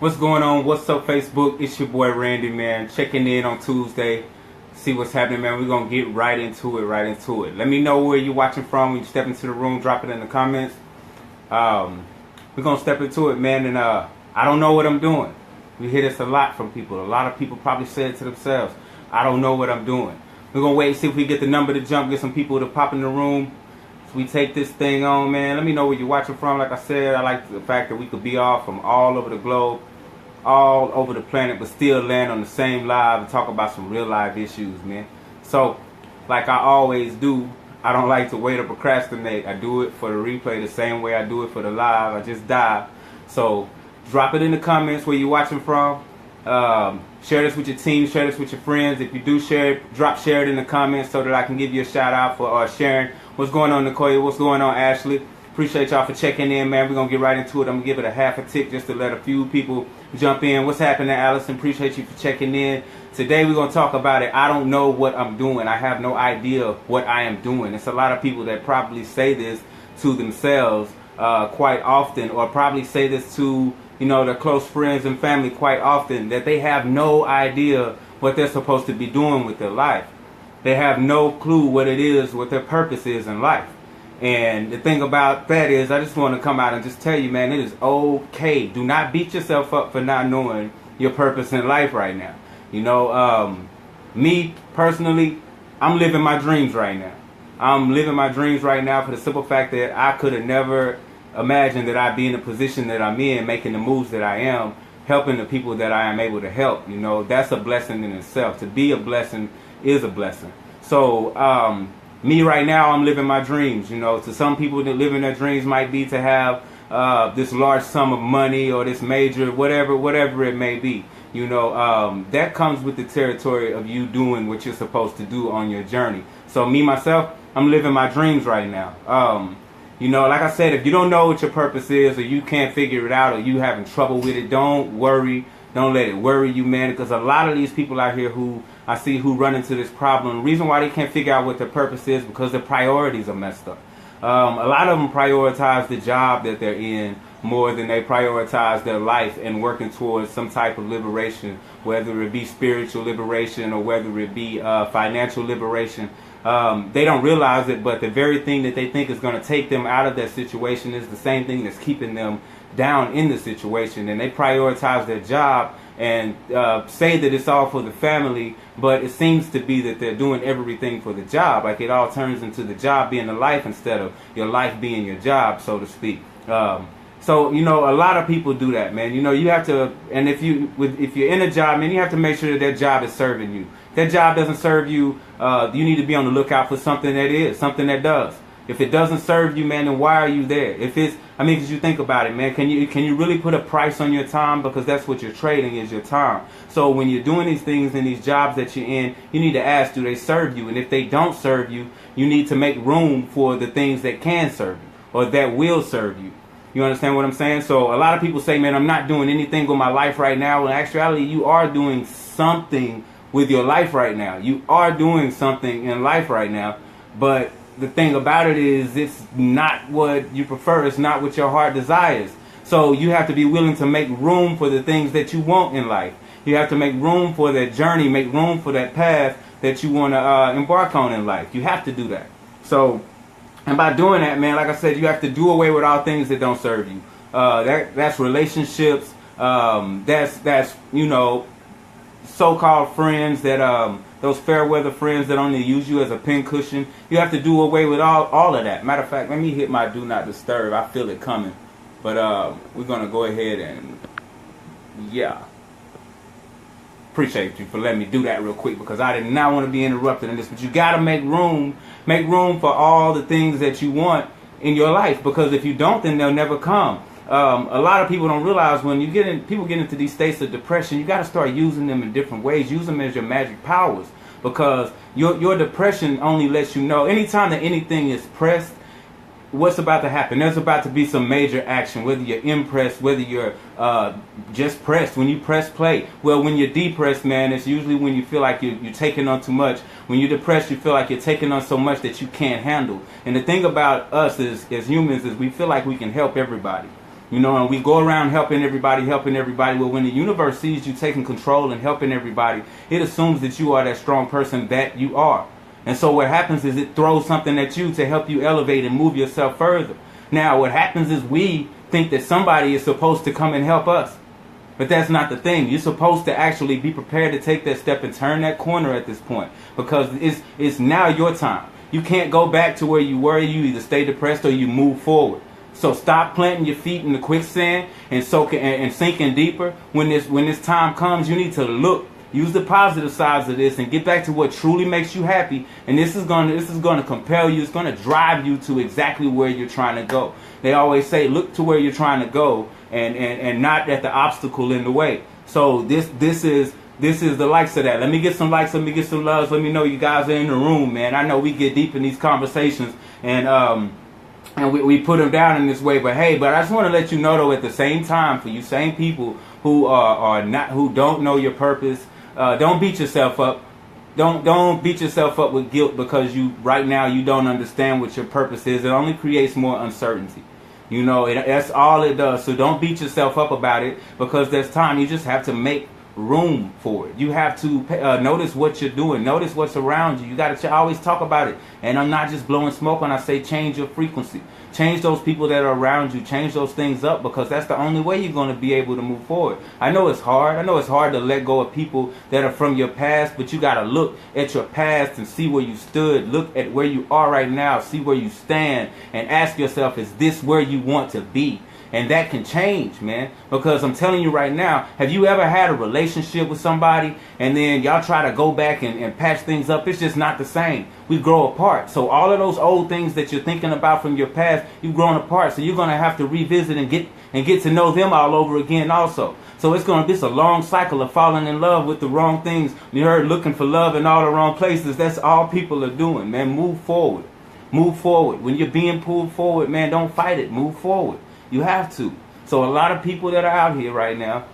What's going on? What's up, Facebook? It's your boy Randy, man. Checking in on Tuesday. See what's happening, man. We're going to get right into it. Let me know where you're watching from. When you step into the room, drop it in the comments. We're going to step into it, man. And I don't know what I'm doing. We hear this a lot from people. A lot of people probably say it to themselves. I don't know what I'm doing. We're going to wait and see if we get the number to jump, get some people to pop in the room. So we take this thing on, man. Let me know where you're watching from. Like I said, I like the fact that we could be off from all over the globe, all over the planet, but still land on the same live and talk about some real live issues, man. So, like I always do, I don't like to wait or procrastinate. I do it for the replay the same way I do it for the live. I just dive. So, drop it in the comments where you're watching from. Share this with your team, share this with your friends. If you do share it, share it in the comments so that I can give you a shout out for sharing. What's going on, Nicole? What's going on, Ashley? Appreciate y'all for checking in, man. We're going to get right into it. I'm going to give it a half a tick just to let a few people jump in. What's happening, Allison? Appreciate you for checking in. Today we're going to talk about it. I don't know what I'm doing. I have no idea what I am doing. It's a lot of people that probably say this to themselves quite often, or probably say this to, you know, their close friends and family quite often, that they have no idea what they're supposed to be doing with their life. They have no clue what it is, what their purpose is in life. And the thing about that is, I just want to come out and just tell you, man, it is okay. Do not beat yourself up for not knowing your purpose in life right now. You know, me personally, I'm living my dreams right now. I'm living my dreams right now for the simple fact that I could have never imagined that I'd be in the position that I'm in, making the moves that I am, helping the people that I am able to help. You know, that's a blessing in itself. To be a blessing is a blessing. So, me right now, I'm living my dreams. You know, to some people that living their dreams might be to have this large sum of money or this major, whatever it may be. You know, that comes with the territory of you doing what you're supposed to do on your journey. So me, myself, I'm living my dreams right now. You know, like I said, if you don't know what your purpose is, or you can't figure it out, or you having trouble with it, don't worry. Don't let it worry you, man, because a lot of these people out here who I see who run into this problem, the reason why they can't figure out what their purpose is because their priorities are messed up. A lot of them prioritize the job that they're in more than they prioritize their life and working towards some type of liberation, whether it be spiritual liberation or whether it be financial liberation. They don't realize it, but the very thing that they think is going to take them out of that situation is the same thing that's keeping them down in the situation. And they prioritize their job and say that it's all for the family, but it seems to be that they're doing everything for the job. Like it all turns into the job being the life instead of your life being your job, so to speak. So, you know, a lot of people do that, man. You know, you have to, and if you're in a job, man, you have to make sure that that job is serving you. If that job doesn't serve you, you need to be on the lookout for something that is, something that does. If it doesn't serve you, man, then why are you there? If it's, I mean, because you think about it, man, can you really put a price on your time? Because that's what you're trading is your time. So when you're doing these things in these jobs that you're in, you need to ask, do they serve you? And if they don't serve you, you need to make room for the things that can serve you or that will serve you. You understand what I'm saying? So a lot of people say, man, I'm not doing anything with my life right now. In actuality, you are doing something with your life right now. You are doing something in life right now. But the thing about it is, it's not what you prefer. It's not what your heart desires. So you have to be willing to make room for the things that you want in life. You have to make room for that journey, make room for that path that you want to embark on in life. You have to do that. So, and by doing that, man, like I said, you have to do away with all things that don't serve you. That's relationships. That's you know, so-called friends that those fair weather friends that only use you as a pincushion. You have to do away with all of that. Matter of fact, let me hit my do not disturb. I feel it coming. But we're going to go ahead and, yeah. Appreciate you for letting me do that real quick because I did not want to be interrupted in this. But you got to make room for all the things that you want in your life, because if you don't, then they'll never come. A lot of people don't realize when people get into these states of depression, you got to start using them in different ways. Use them as your magic powers, because your depression only lets you know anytime that anything is pressed, what's about to happen. There's about to be some major action, whether you're impressed, whether you're just pressed. When you press play, well, when you're depressed, man, it's usually when you feel like you're taking on too much. When you're depressed, you feel like you're taking on so much that you can't handle. And the thing about us as humans is we feel like we can help everybody. You know, and we go around helping everybody. Well, when the universe sees you taking control and helping everybody, it assumes that you are that strong person that you are. And so what happens is it throws something at you to help you elevate and move yourself further. Now, what happens is we think that somebody is supposed to come and help us. But that's not the thing. You're supposed to actually be prepared to take that step and turn that corner at this point. Because it's now your time. You can't go back to where you were. You either stay depressed or you move forward. So stop planting your feet in the quicksand and sinking deeper. When this time comes, you need to look. Use the positive sides of this and get back to what truly makes you happy. And this is going to compel you. It's going to drive you to exactly where you're trying to go. They always say, look to where you're trying to go and not at the obstacle in the way. So this is the likes of that. Let me get some likes. Let me get some loves. Let me know you guys are in the room, man. I know we get deep in these conversations and we put them down in this way. But hey, I just want to let you know though, at the same time, for you same people who who don't know your purpose. Don't beat yourself up. Don't beat yourself up with guilt because right now you don't understand what your purpose is. It only creates more uncertainty. You know, that's all it does. So don't beat yourself up about it because there's time. You just have to make room for it. You have to notice what you're doing. Notice what's around you. You got to always talk about it. And I'm not just blowing smoke when I say change your frequency. Change those people that are around you. Change those things up because that's the only way you're going to be able to move forward. I know it's hard. I know it's hard to let go of people that are from your past, but you got to look at your past and see where you stood. Look at where you are right now. See where you stand and ask yourself, is this where you want to be? And that can change, man. Because I'm telling you right now, have you ever had a relationship with somebody and then y'all try to go back and patch things up? It's just not the same. We grow apart. So all of those old things that you're thinking about from your past, you've grown apart. So you're going to have to revisit and get to know them all over again also. So it's a long cycle of falling in love with the wrong things. You heard looking for love in all the wrong places. That's all people are doing, man. Move forward. Move forward. When you're being pulled forward, man, don't fight it. Move forward. You have to. So a lot of people that are out here right now,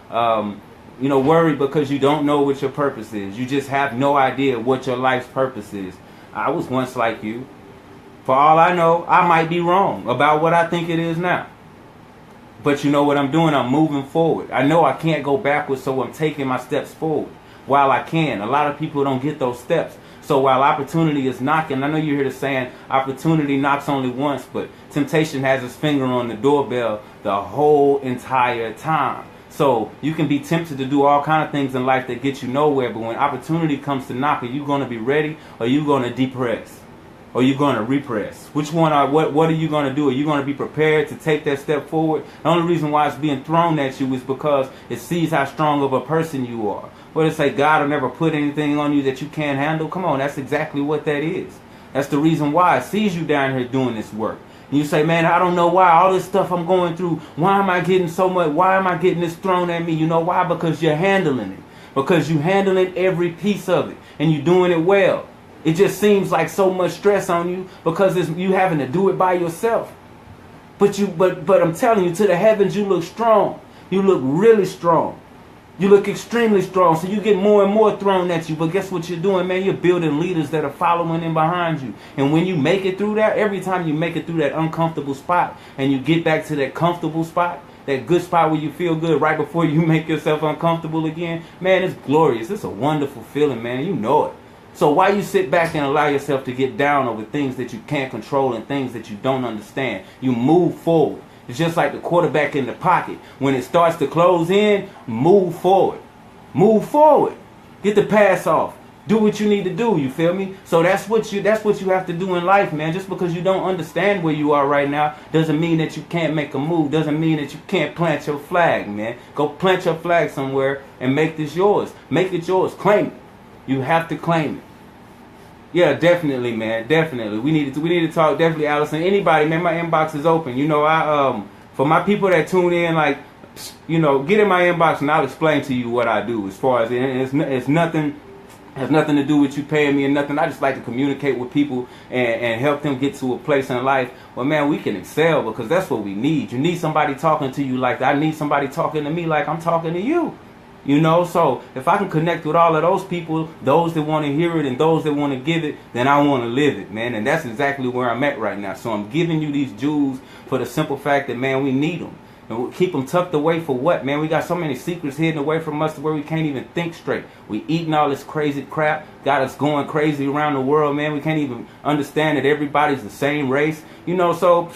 worry because you don't know what your purpose is. You just have no idea what your life's purpose is. I was once like you. For all I know, I might be wrong about what I think it is now. But you know what I'm doing? I'm moving forward. I know I can't go backwards, so I'm taking my steps forward while I can. A lot of people don't get those steps. So while opportunity is knocking, I know you hear the saying, opportunity knocks only once, but temptation has its finger on the doorbell the whole entire time. So you can be tempted to do all kind of things in life that get you nowhere, but when opportunity comes to knock, are you going to be ready or are you going to depress? Or are you going to repress? What are you going to do? Are you going to be prepared to take that step forward? The only reason why it's being thrown at you is because it sees how strong of a person you are. What it say, God will never put anything on you that you can't handle? Come on, that's exactly what that is. That's the reason why it sees you down here doing this work. And you say, man, I don't know why all this stuff I'm going through, why am I getting so much? Why am I getting this thrown at me? You know why? Because you're handling it. Because you're handling every piece of it. And you're doing it well. It just seems like so much stress on you because you having to do it by yourself. But I'm telling you, to the heavens, you look strong. You look really strong. You look extremely strong, so you get more and more thrown at you. But guess what you're doing, man? You're building leaders that are following in behind you. And when you make it through that, every time you make it through that uncomfortable spot and you get back to that comfortable spot, that good spot where you feel good right before you make yourself uncomfortable again, man, it's glorious. It's a wonderful feeling, man. You know it. So why you sit back and allow yourself to get down over things that you can't control and things that you don't understand? You move forward. It's just like the quarterback in the pocket. When it starts to close in, move forward. Move forward. Get the pass off. Do what you need to do, you feel me? So that's what you have to do in life, man. Just because you don't understand where you are right now doesn't mean that you can't make a move. Doesn't mean that you can't plant your flag, man. Go plant your flag somewhere and make this yours. Make it yours. Claim it. You have to claim it. Yeah, definitely, man. Definitely. We need to talk. Definitely, Allison. Anybody, man, my inbox is open. You know, for my people that tune in, like, you know, get in my inbox and I'll explain to you what I do. As far as it's nothing, has nothing to do with you paying me or nothing. I just like to communicate with people and help them get to a place in life where, man, we can excel because that's what we need. You need somebody talking to you like that. I need somebody talking to me like I'm talking to you. You know, so if I can connect with all of those people, those that want to hear it and those that want to give it, then I want to live it, man. And that's exactly where I'm at right now. So I'm giving you these jewels for the simple fact that, man, we need them. And we'll keep them tucked away for what, man? We got so many secrets hidden away from us to where we can't even think straight. We eating all this crazy crap, got us going crazy around the world, man. We can't even understand that everybody's the same race. You know, so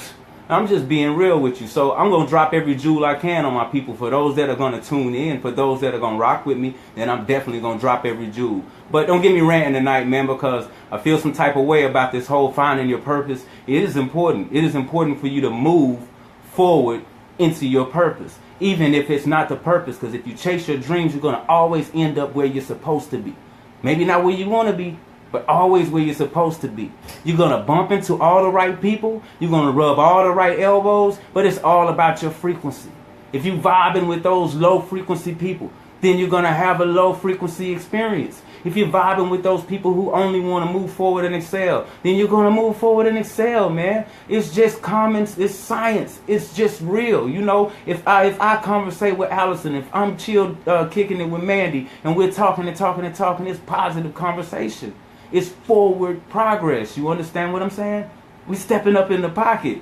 I'm just being real with you. So I'm going to drop every jewel I can on my people. For those that are going to tune in, for those that are going to rock with me, then I'm definitely going to drop every jewel. But don't get me ranting tonight, man, because I feel some type of way about this whole finding your purpose. It is important. It is important for you to move forward into your purpose, even if it's not the purpose, because if you chase your dreams, you're going to always end up where you're supposed to be. Maybe not where you want to be, but always where you're supposed to be. You're going to bump into all the right people, you're going to rub all the right elbows, but it's all about your frequency. If you vibing with those low frequency people, then you're going to have a low frequency experience. If you're vibing with those people who only want to move forward and excel, then you're going to move forward and excel, man. It's just common, it's science, it's just real. You know, if I conversate with Allison, if I'm chill kicking it with Mandy, and we're talking, it's positive conversation. It's forward progress. You understand what I'm saying? We stepping up in the pocket.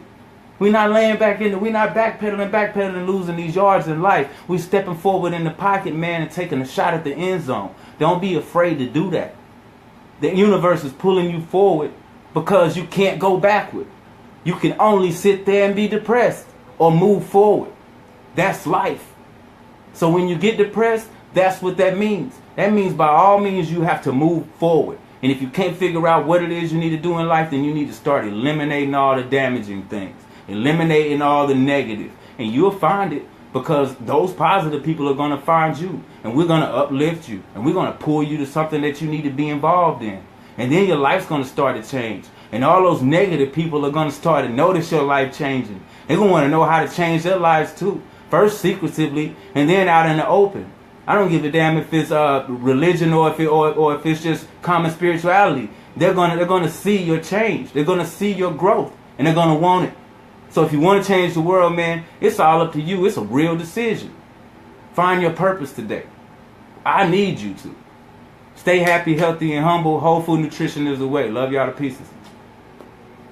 We're not laying back we're not backpedaling, losing these yards in life. We're stepping forward in the pocket, man, and taking a shot at the end zone. Don't be afraid to do that. The universe is pulling you forward because you can't go backward. You can only sit there and be depressed or move forward. That's life. So when you get depressed, that's what that means. That means by all means you have to move forward. And if you can't figure out what it is you need to do in life, then you need to start eliminating all the damaging things. Eliminating all the negative. And you'll find it, because those positive people are going to find you. And we're going to uplift you. And we're going to pull you to something that you need to be involved in. And then your life's going to start to change. And all those negative people are going to start to notice your life changing. They're going to want to know how to change their lives too. First secretively, and then out in the open. I don't give a damn if it's religion or if it's just common spirituality. They're gonna see your change. They're gonna see your growth, and they're gonna want it. So if you want to change the world, man, it's all up to you. It's a real decision. Find your purpose today. I need you to. Stay happy, healthy, and humble. Whole food nutrition is the way. Love y'all to pieces.